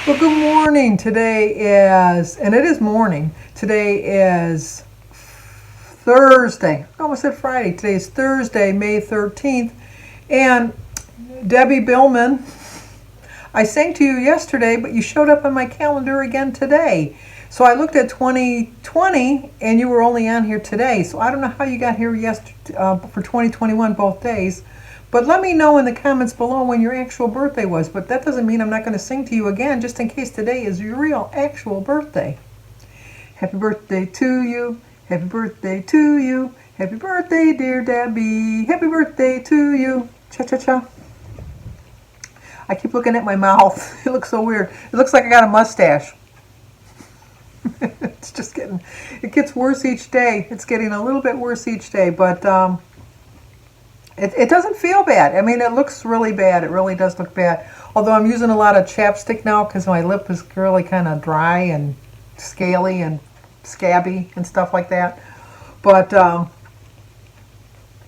Well, good morning. Today is, and it is morning. Today is Thursday. I almost said Friday. Today is Thursday, May 13th. And Debbie Billman, I sang to you yesterday, but you showed up on my calendar again today. So I looked at 2020, and you were only on here today. So I don't know how you got here for 2021 both days. But let me know in the comments below when your actual birthday was. But that doesn't mean I'm not going to sing to you again, just in case today is your real actual birthday. Happy birthday to you. Happy birthday to you. Happy birthday, dear Debbie. Happy birthday to you. Cha-cha-cha. I keep looking at my mouth. It looks so weird. It looks like I got a mustache. It's just it gets worse each day. It's getting a little bit worse each day. But it doesn't feel bad. I mean, it looks really bad. It really does look bad. Although I'm using a lot of chapstick now because my lip is really kind of dry and scaly and scabby and stuff like that. But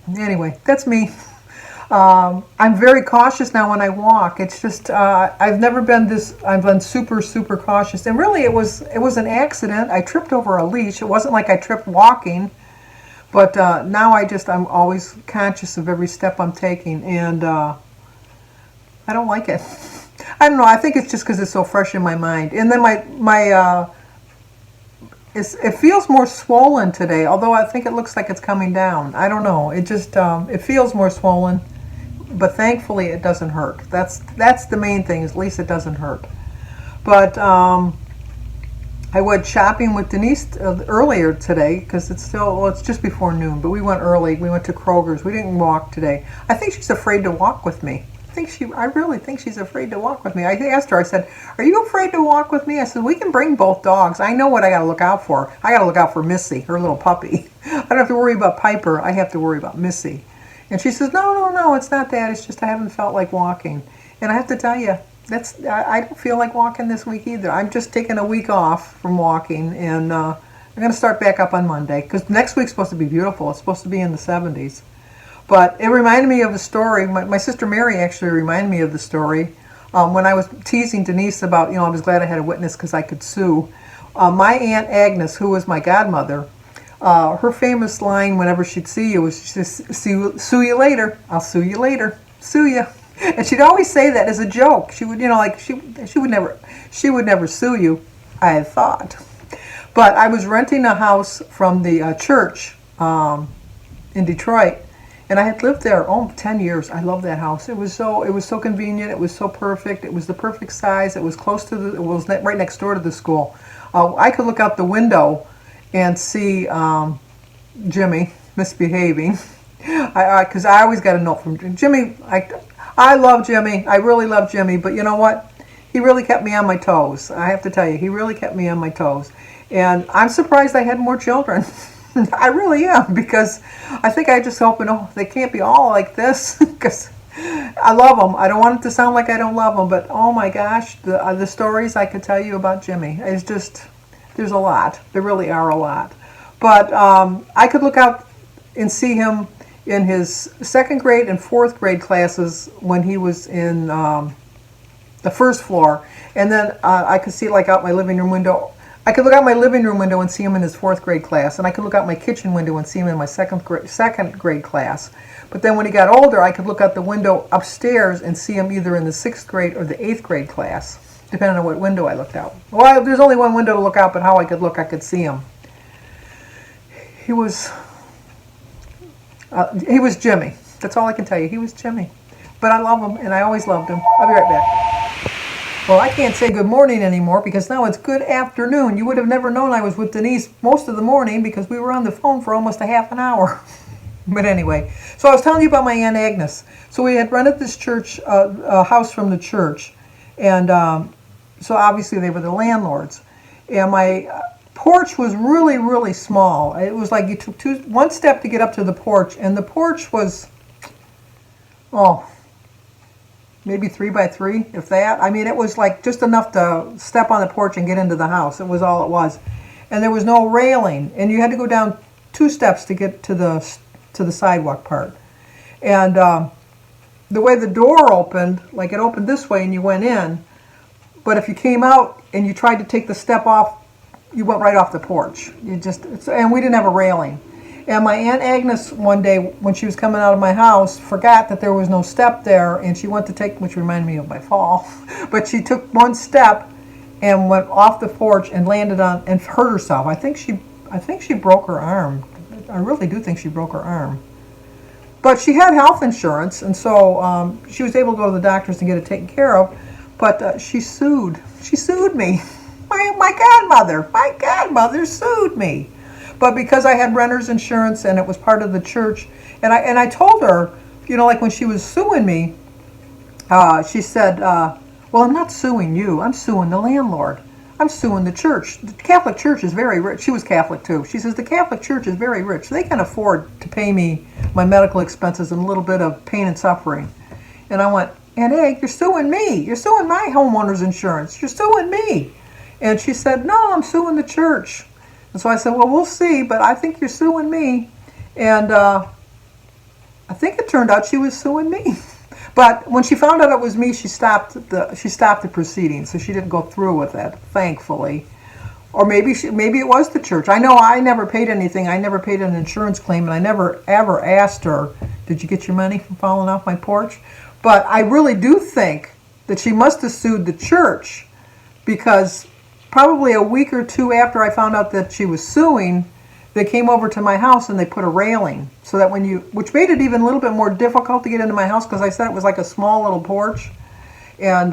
anyway, that's me. I'm very cautious now when I walk. It's just I've never been this. I've been super cautious. And really, it was an accident. I tripped over a leash. It wasn't like I tripped walking. But now I'm always conscious of every step I'm taking, and I don't like it. I don't know. I think it's just because it's so fresh in my mind. And then it feels more swollen today, although I think it looks like it's coming down. I don't know. It just it feels more swollen, but thankfully it doesn't hurt. That's the main thing. Is at least it doesn't hurt. But I went shopping with Denise earlier today because it's just before noon, but we went early. We went to Kroger's. We didn't walk today. I think she's afraid to walk with me. I really think she's afraid to walk with me. I asked her, I said, "Are you afraid to walk with me?" I said, "We can bring both dogs. I know what I got to look out for. I got to look out for Missy, her little puppy. I don't have to worry about Piper. I have to worry about Missy." And she says, No, it's not that. It's just I haven't felt like walking. And I have to tell you, I don't feel like walking this week either. I'm just taking a week off from walking, and I'm going to start back up on Monday because next week's supposed to be beautiful. It's supposed to be in the 70s. But it reminded me of a story. My sister Mary actually reminded me of the story when I was teasing Denise about, I was glad I had a witness because I could sue. My Aunt Agnes, who was my godmother, her famous line whenever she'd see you was, she'd say, sue you later. I'll sue you later. Sue you. And she'd always say that as a joke. She would, she would never sue you, I had thought. But I was renting a house from the church in Detroit, and I had lived there 10 years. I love that house. It was so convenient. It was so perfect. It was the perfect size. It was it was right next door to the school. I could look out the window and see Jimmy misbehaving. Because I always got a note from Jimmy. I love Jimmy. I really love Jimmy. But you know what? He really kept me on my toes. I have to tell you, he really kept me on my toes. And I'm surprised I had more children. I really am, because I think I just hope they can't be all like this. Because I love them. I don't want it to sound like I don't love them. But oh my gosh, the stories I could tell you about Jimmy is just, there's a lot. There really are a lot. But I could look out and see him in his second grade and fourth grade classes when he was in the first floor. And then I could see out my living room window. I could look out my living room window and see him in his fourth grade class. And I could look out my kitchen window and see him in my second grade class. But then when he got older, I could look out the window upstairs and see him either in the 6th grade or the 8th grade class, depending on what window I looked out. Well, there's only one window to look out, but how I could look, I could see him. He was Jimmy. That's all I can tell you. He was Jimmy. But I love him, and I always loved him. I'll be right back. Well, I can't say good morning anymore because now it's good afternoon. You would have never known I was with Denise most of the morning because we were on the phone for almost a half an hour. But anyway, so I was telling you about my Aunt Agnes. So we had rented this church, a house from the church, and so obviously they were the landlords. And my porch was really small. It was like you took one step to get up to the porch, and the porch was, maybe 3 by 3, if that. I mean, it was like just enough to step on the porch and get into the house. It was all it was. And there was no railing, and you had to go down 2 steps to get to the sidewalk part. And the way the door opened, like it opened this way and you went in, But if you came out and you tried to take the step off, you went right off the porch. And we didn't have a railing. And my Aunt Agnes one day when she was coming out of my house forgot that there was no step there, and she went to take, which reminded me of my fall, but she took one step and went off the porch and landed on and hurt herself. I think she broke her arm. I really do think she broke her arm. But she had health insurance, and so she was able to go to the doctors and get it taken care of. But she sued. She sued me. My godmother sued me. But because I had renter's insurance and it was part of the church, and I told her, like when she was suing me, she said, well, I'm not suing you. I'm suing the landlord. I'm suing the church. The Catholic Church is very rich. She was Catholic too. She says the Catholic Church is very rich. They can afford to pay me my medical expenses and a little bit of pain and suffering. And I went, Aunt Egg, you're suing me. You're suing my homeowner's insurance. You're suing me. And she said, no, I'm suing the church. And so I said, well, we'll see, but I think you're suing me. And I think it turned out she was suing me. But when she found out it was me, she stopped the proceedings, so she didn't go through with it, thankfully. Or maybe it was the church. I know I never paid anything. I never paid an insurance claim, and I never ever asked her, did you get your money from falling off my porch? But I really do think that she must have sued the church, because probably a week or two after I found out that she was suing, they came over to my house and they put a railing so that which made it even a little bit more difficult to get into my house, because I said it was like a small little porch. And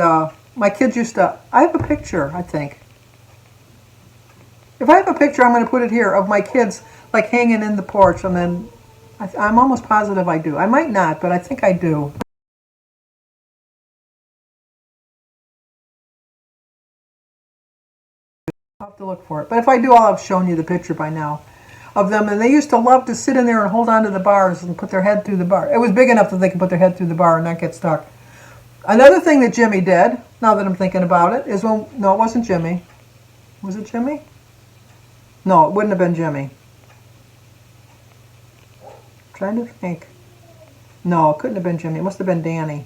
my kids I have a picture, I think. If I have a picture, I'm going to put it here of my kids like hanging in the porch, and then I'm almost positive I do. I might not, but I think I do. I'll have to look for it. But if I do, I'll have shown you the picture by now of them. And they used to love to sit in there and hold on to the bars and put their head through the bar. It was big enough that they could put their head through the bar and not get stuck. Another thing that Jimmy did, now that I'm thinking about it, is no, it wasn't Jimmy. Was it Jimmy? No, it wouldn't have been Jimmy. I'm trying to think. No, it couldn't have been Jimmy. It must have been Danny.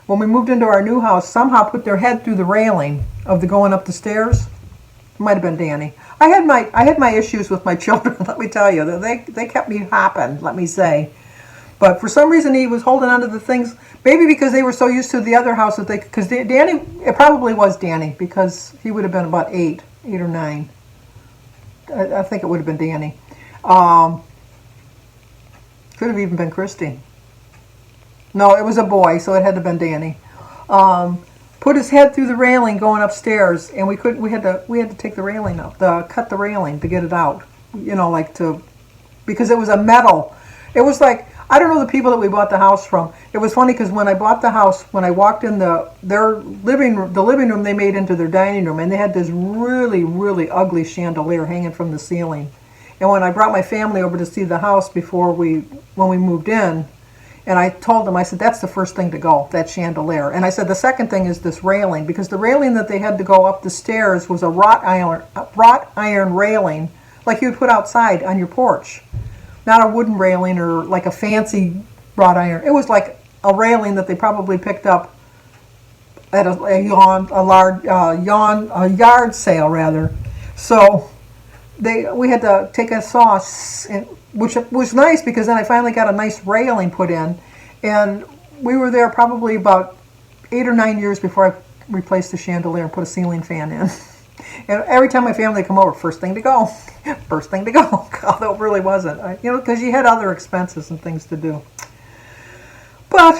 When we moved into our new house, somehow put their head through the railing of the going up the stairs. Might have been Danny. I had my issues with my children, let me tell you. They kept me hopping, let me say. But for some reason he was holding onto the things, maybe because they were so used to the other house that because Danny, it probably was Danny, because he would have been about 8 or 9. I think it would have been Danny. Could have even been Christy. No, it was a boy, so it had to have been Danny. Put his head through the railing going upstairs, and we had to take the railing up, cut the railing to get it out, because it was a metal. It was like, I don't know the people that we bought the house from. It was funny because when I bought the house, when I walked in the living room they made into their dining room, and they had this really, really ugly chandelier hanging from the ceiling. And when I brought my family over to see the house when we moved in, and I told them, I said, that's the first thing to go, that chandelier. And I said, the second thing is this railing, because the railing that they had to go up the stairs was a wrought iron railing, like you would put outside on your porch. Not a wooden railing or like a fancy wrought iron. It was like a railing that they probably picked up at a yard sale, rather. So we had to take a saw, which was nice because then I finally got a nice railing put in, and we were there probably about 8 or 9 years before I replaced the chandelier and put a ceiling fan in. And every time my family come over, first thing to go, although it really wasn't, because you had other expenses and things to do. But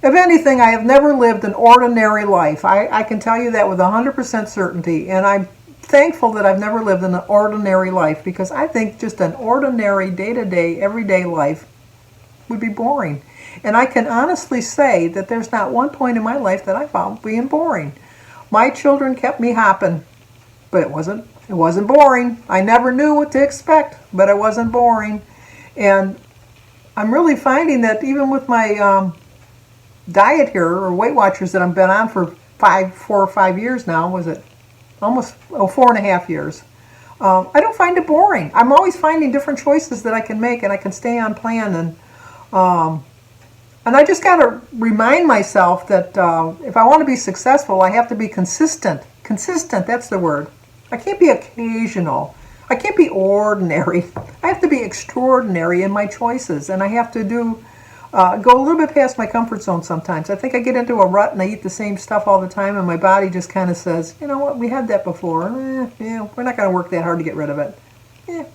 if anything, I have never lived an ordinary life. I can tell you that with 100% certainty, and I'm thankful that I've never lived an ordinary life, because I think just an ordinary day-to-day, everyday life would be boring. And I can honestly say that there's not one point in my life that I found being boring. My children kept me hopping, but it wasn't boring. I never knew what to expect, but it wasn't boring. And I'm really finding that even with my diet here, or Weight Watchers that I've been on for 4 or 5 years now, was it almost 4.5 years, I don't find it boring. I'm always finding different choices that I can make, and I can stay on plan. And I And I just got to remind myself that if I want to be successful, I have to be consistent. Consistent, that's the word. I can't be occasional. I can't be ordinary. I have to be extraordinary in my choices, and I have to go a little bit past my comfort zone sometimes. I think I get into a rut and I eat the same stuff all the time, and my body just kind of says, you know what, we had that before. Yeah, we're not going to work that hard to get rid of it. Yeah.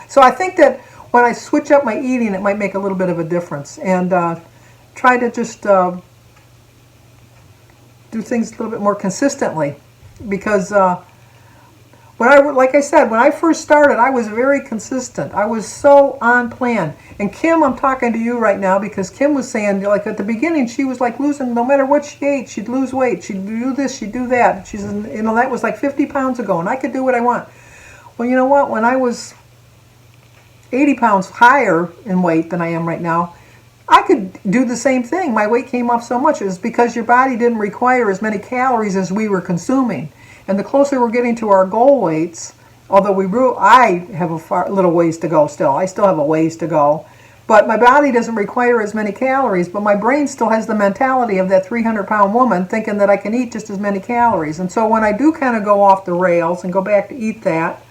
So I think that when I switch up my eating, it might make a little bit of a difference, and try to just do things a little bit more consistently, because like I said, when I first started, I was very consistent. I was so on plan. And Kim, I'm talking to you right now, because Kim was saying, like at the beginning, she was like losing, no matter what she ate, she'd lose weight. She'd do this, she'd do that. She's, that was like 50 pounds ago, and I could do what I want. Well, you know what? When I was 80 pounds higher in weight than I am right now, I could do the same thing. My weight came off so much. It was because your body didn't require as many calories as we were consuming. And the closer we're getting to our goal weights, although I have a little ways to go still. I still have a ways to go. But my body doesn't require as many calories, but my brain still has the mentality of that 300-pound woman thinking that I can eat just as many calories. And so when I do kind of go off the rails and go back to eat that,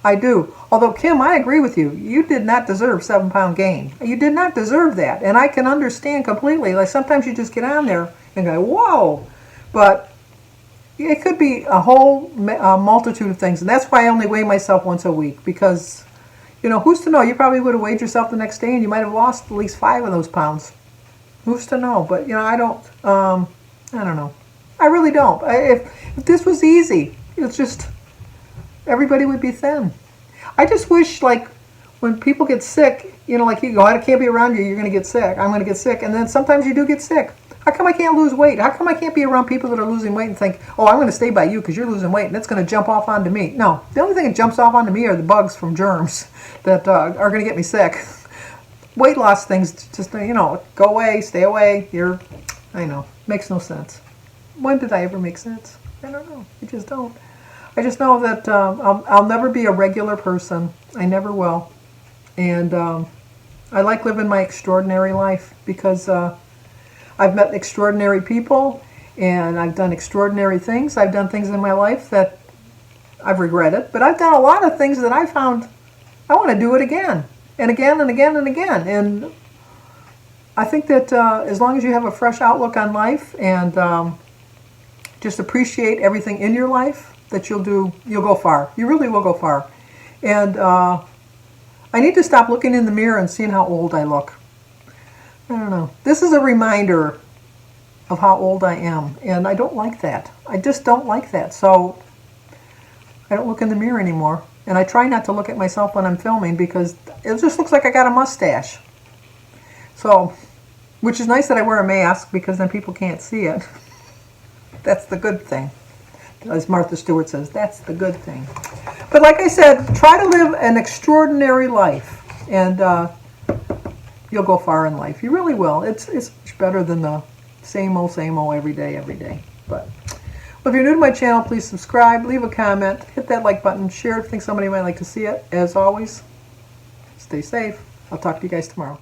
I do. Although, Kim, I agree with you. You did not deserve 7-pound gain. You did not deserve that. And I can understand completely. Like sometimes you just get on there and go, whoa. But it could be a whole multitude of things. And that's why I only weigh myself once a week. Because, who's to know? You probably would have weighed yourself the next day and you might have lost at least 5 of those pounds. Who's to know? But, I don't know. I really don't. If this was easy, it's just, everybody would be thin. I just wish, like, when people get sick, like you go, I can't be around you, you're going to get sick. I'm going to get sick. And then sometimes you do get sick. How come I can't lose weight? How come I can't be around people that are losing weight and think, oh, I'm going to stay by you because you're losing weight and it's going to jump off onto me? No. The only thing that jumps off onto me are the bugs from germs that are going to get me sick. Weight loss things just, go away, stay away. I know. Makes no sense. When did I ever make sense? I don't know. I just don't. I just know that I'll never be a regular person. I never will. And I like living my extraordinary life because I've met extraordinary people and I've done extraordinary things. I've done things in my life that I've regretted, but I've done a lot of things that I found I want to do it again and again and again and again. And I think that as long as you have a fresh outlook on life and just appreciate everything in your life, that you'll go far. You really will go far. And I need to stop looking in the mirror and seeing how old I look. I don't know. This is a reminder of how old I am, and I don't like that. I just don't like that. So I don't look in the mirror anymore. And I try not to look at myself when I'm filming because it just looks like I got a mustache. So, which is nice that I wear a mask because then people can't see it. That's the good thing. As Martha Stewart says, that's the good thing. But like I said, try to live an extraordinary life, and you'll go far in life. You really will. It's much better than the same old every day. But well, if you're new to my channel, please subscribe, leave a comment, hit that like button, share if you think somebody might like to see it. As always, stay safe. I'll talk to you guys tomorrow.